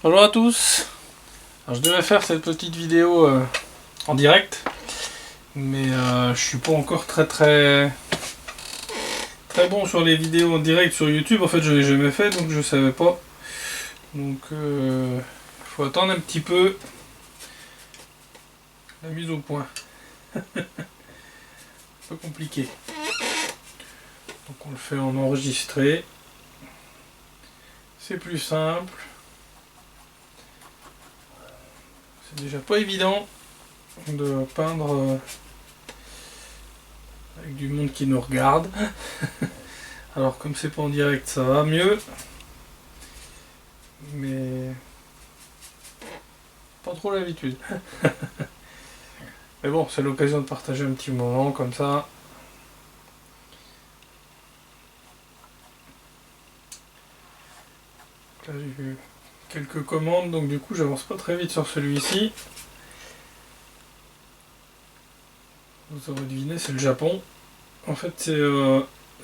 Bonjour à tous. Alors, je devais faire cette petite vidéo en direct, mais je suis pas encore très bon sur les vidéos en direct sur YouTube. En fait, je l'ai jamais fait, donc je savais pas. Donc, faut attendre un petit peu la mise au point. Un peu compliqué. Donc, on le fait en enregistré. C'est plus simple. C'est déjà pas évident de peindre avec du monde qui nous regarde. Alors comme c'est pas en direct, ça va mieux. Mais pas trop l'habitude. Mais bon, c'est l'occasion de partager un petit moment comme ça. Là j'ai eu quelques commandes, donc du coup j'avance pas très vite sur celui-ci. Vous aurez deviné, c'est le Japon. En fait c'est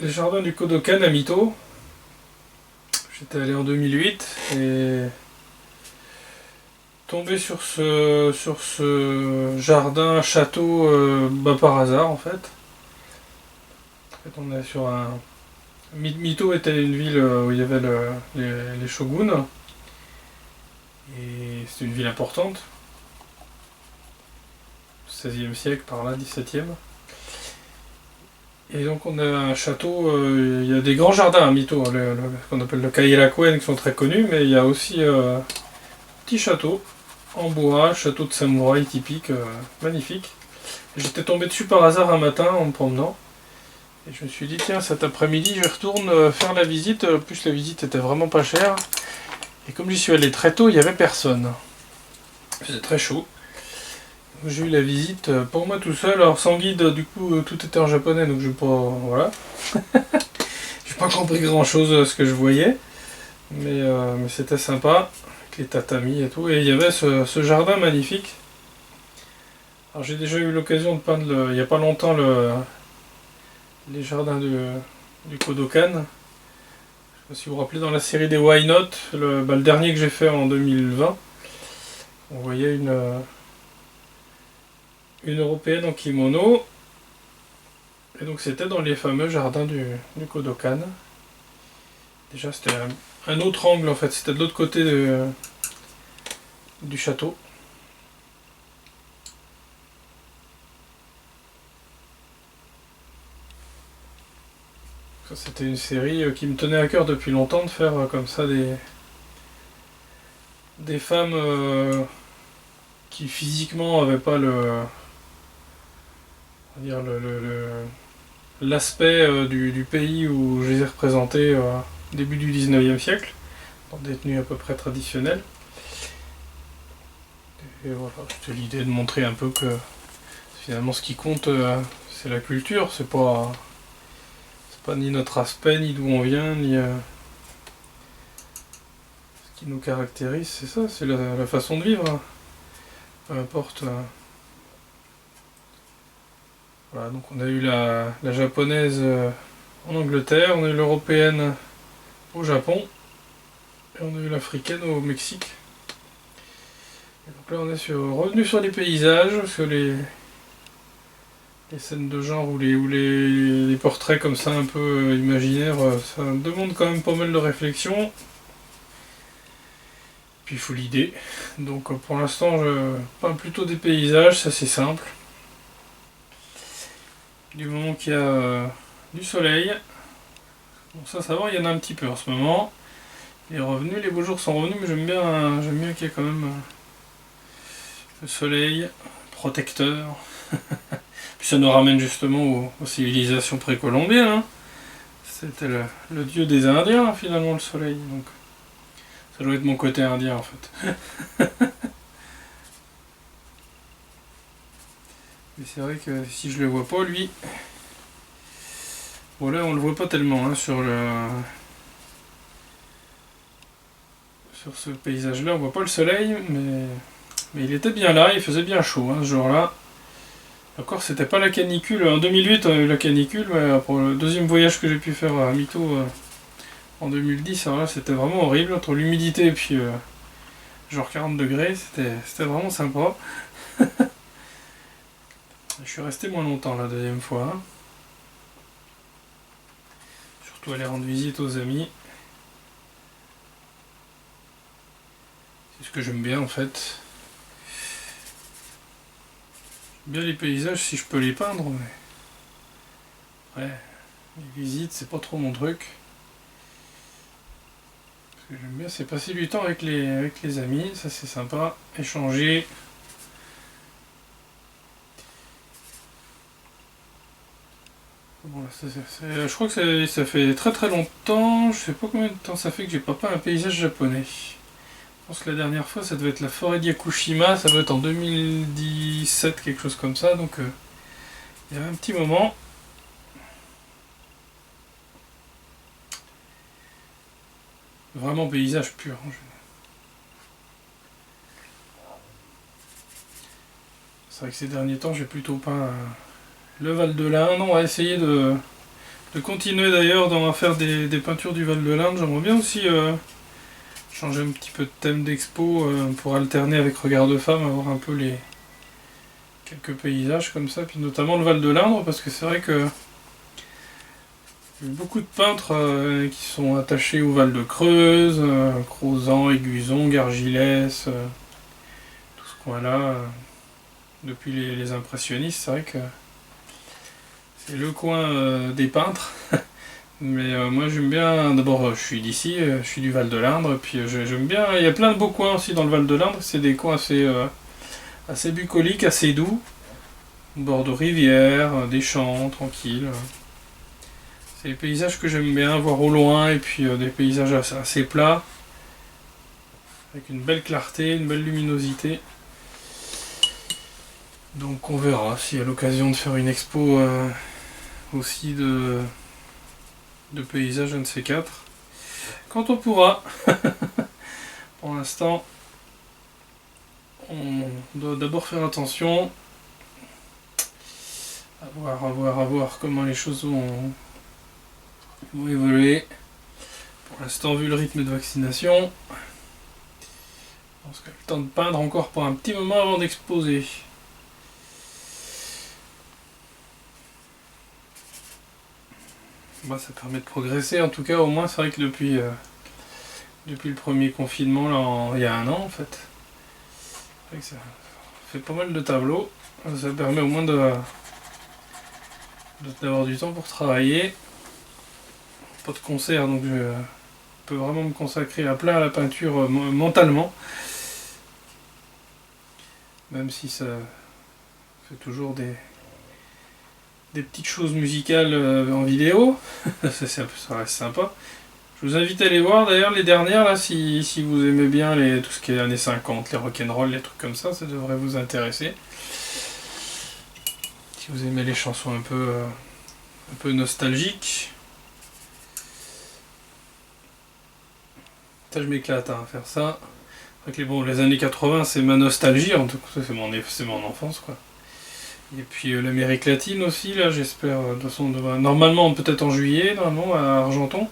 les jardins du Kodokan à Mito. J'étais allé en 2008 et tombé sur ce jardin château par hasard en fait. On est sur un... Mito était une ville où il y avait les shoguns. Et c'était une ville importante. 16e siècle par là, 17e. Et donc on a un château, il y a des grands jardins à Mito, ce qu'on appelle le Kairakuen, qui sont très connus, mais il y a aussi un petit château en bois, château de samouraï typique, magnifique. J'étais tombé dessus par hasard un matin en me promenant. Et je me suis dit, tiens, cet après-midi, je retourne faire la visite. En plus, la visite était vraiment pas chère. Et comme j'y suis allé très tôt, il n'y avait personne. C'était très chaud. J'ai eu la visite pour moi tout seul. Alors, sans guide, du coup, tout était en japonais, donc je n'ai pas... Voilà. J'ai pas compris grand-chose de ce que je voyais. Mais c'était sympa, avec les tatamis et tout. Et il y avait ce jardin magnifique. Alors, j'ai déjà eu l'occasion de peindre, il n'y a pas longtemps, les jardins du Kodokan. Je ne sais pas si vous vous rappelez, dans la série des Why Not, le dernier que j'ai fait en 2020, on voyait une européenne en kimono. Et donc c'était dans les fameux jardins du Kodokan. Déjà c'était un autre angle en fait, c'était de l'autre côté du château. C'était une série qui me tenait à cœur depuis longtemps de faire comme ça des femmes qui physiquement n'avaient pas l'aspect du pays où je les ai représentés au début du 19e siècle, dans des tenues à peu près traditionnelles. Et voilà, c'était l'idée de montrer un peu que finalement ce qui compte c'est la culture, c'est pas ni notre aspect, ni d'où on vient, ni ce qui nous caractérise, c'est ça, c'est la façon de vivre. Hein. Peu importe. Voilà, donc on a eu la japonaise en Angleterre, on a eu l'européenne au Japon, et on a eu l'africaine au Mexique. Et donc là on est revenu sur les paysages, sur les scènes de genre ou les portraits comme ça un peu imaginaires, ça demande quand même pas mal de réflexion. Puis il faut l'idée. Donc pour l'instant je peins plutôt des paysages, c'est assez simple. Du moment qu'il y a du soleil. Bon ça va, il y en a un petit peu en ce moment. Les beaux jours sont revenus, mais j'aime bien qu'il y ait quand même le soleil protecteur. Puis ça nous ramène justement aux civilisations précolombiennes. Hein. C'était le dieu des Indiens finalement le soleil. Donc ça doit être mon côté indien en fait. Mais c'est vrai que si je le vois pas lui... Bon là on le voit pas tellement hein, sur ce paysage là, on voit pas le soleil, mais il était bien là, il faisait bien chaud hein, ce jour là. Encore c'était pas la canicule, en 2008 on a eu la canicule, mais pour le deuxième voyage que j'ai pu faire à Mito en 2010, alors là c'était vraiment horrible, entre l'humidité et puis genre 40 degrés, c'était vraiment sympa. Je suis resté moins longtemps la deuxième fois, hein. Surtout aller rendre visite aux amis. C'est ce que j'aime bien en fait. J'aime bien les paysages si je peux les peindre, mais ouais, les visites c'est pas trop mon truc. Ce que j'aime bien c'est passer du temps avec les amis, ça c'est sympa, échanger. Bon, je crois que ça fait très très longtemps, je sais pas combien de temps ça fait que j'ai pas peint un paysage japonais. Je pense que la dernière fois ça devait être la forêt d'Yakushima, ça doit être en 2017, quelque chose comme ça, donc il y a un petit moment. Vraiment paysage pur, hein. C'est vrai que ces derniers temps j'ai plutôt peint le Val de l'Inde. On va essayer de continuer d'ailleurs à faire des peintures du Val de l'Inde. J'aimerais bien aussi changer un petit peu de thème d'expo pour alterner avec Regard de femme, avoir un peu les quelques paysages comme ça, puis notamment le Val de l'Indre, parce que c'est vrai que il y a beaucoup de peintres qui sont attachés au Val de Creuse, Crozant, Aiguillon, Gargilès, tout ce coin-là. Depuis les impressionnistes, c'est vrai que c'est le coin des peintres. Mais moi j'aime bien, d'abord je suis d'ici, je suis du Val de l'Indre, puis j'aime bien, il y a plein de beaux coins aussi dans le Val de l'Indre, c'est des coins assez bucoliques, assez doux, au bord de rivières, des champs tranquilles. C'est des paysages que j'aime bien voir au loin, et puis des paysages assez plats, avec une belle clarté, une belle luminosité. Donc on verra s'il y a l'occasion de faire une expo aussi de paysages, un de ces quatre. Quand on pourra. Pour l'instant, on doit d'abord faire attention. À voir comment les choses vont évoluer. Pour l'instant, vu le rythme de vaccination, je pense qu'il y a le temps de peindre encore pour un petit moment avant d'exposer. Bah, ça permet de progresser, en tout cas au moins c'est vrai que depuis le premier confinement, là, il y a un an en fait, c'est vrai que ça fait pas mal de tableaux, ça permet au moins d'avoir du temps pour travailler, pas de concert donc je peux vraiment me consacrer à plein à la peinture mentalement, même si ça fait toujours des petites choses musicales en vidéo, ça reste sympa. Je vous invite à aller voir d'ailleurs les dernières là si vous aimez bien tout ce qui est années 50, les rock'n'roll, les trucs comme ça devrait vous intéresser. Si vous aimez les chansons un peu nostalgiques. Ça je m'éclate à faire ça. Les années 80 c'est ma nostalgie, en tout cas c'est mon enfance quoi. Et puis l'Amérique latine aussi, là j'espère, de toute façon, normalement peut-être en juillet, normalement à Argenton.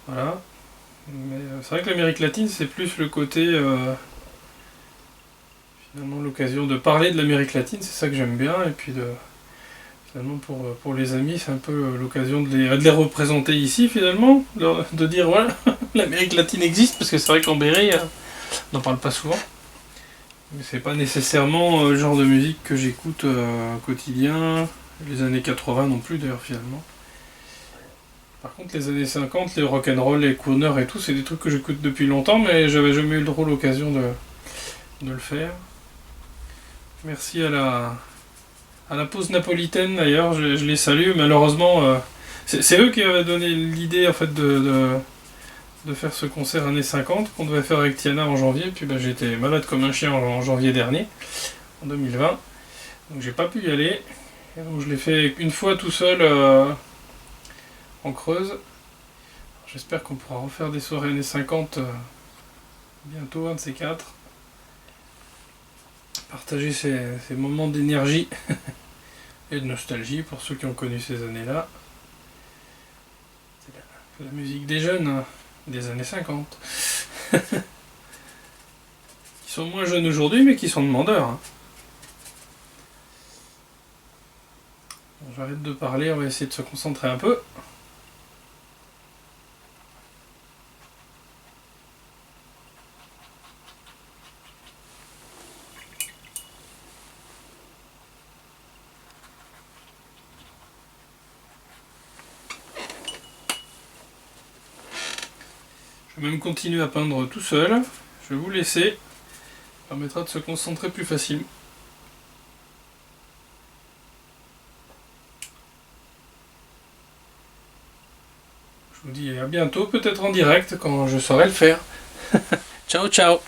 Voilà. Mais c'est vrai que l'Amérique latine c'est plus le côté, finalement l'occasion de parler de l'Amérique latine, c'est ça que j'aime bien, et puis finalement pour les amis c'est un peu l'occasion de les représenter ici finalement, de dire voilà, l'Amérique latine existe, parce que c'est vrai qu'en Berry, on n'en parle pas souvent. Mais c'est pas nécessairement le genre de musique que j'écoute au quotidien, les années 80 non plus d'ailleurs finalement. Par contre les années 50, les rock'n'roll, les crooners et tout, c'est des trucs que j'écoute depuis longtemps, mais j'avais jamais eu l'occasion de le faire. Merci à la pause napolitaine d'ailleurs, je les salue, malheureusement c'est eux qui avaient donné l'idée en fait de faire ce concert années 50 qu'on devait faire avec Tiana en janvier, puis j'étais malade comme un chien en janvier dernier, en 2020, donc j'ai pas pu y aller, et donc je l'ai fait une fois tout seul en Creuse. J'espère qu'on pourra refaire des soirées années 50 bientôt, un de ces quatre. Partager ces moments d'énergie et de nostalgie pour ceux qui ont connu ces années-là. C'est la musique des jeunes, des années 50. sont moins jeunes aujourd'hui, mais qui sont demandeurs. Hein. Bon, j'arrête de parler, on va essayer de se concentrer un peu. Je vais même continuer à peindre tout seul. Je vais vous laisser. Ça permettra de se concentrer plus facilement. Je vous dis à bientôt, peut-être en direct quand je saurai le faire. Ciao ciao.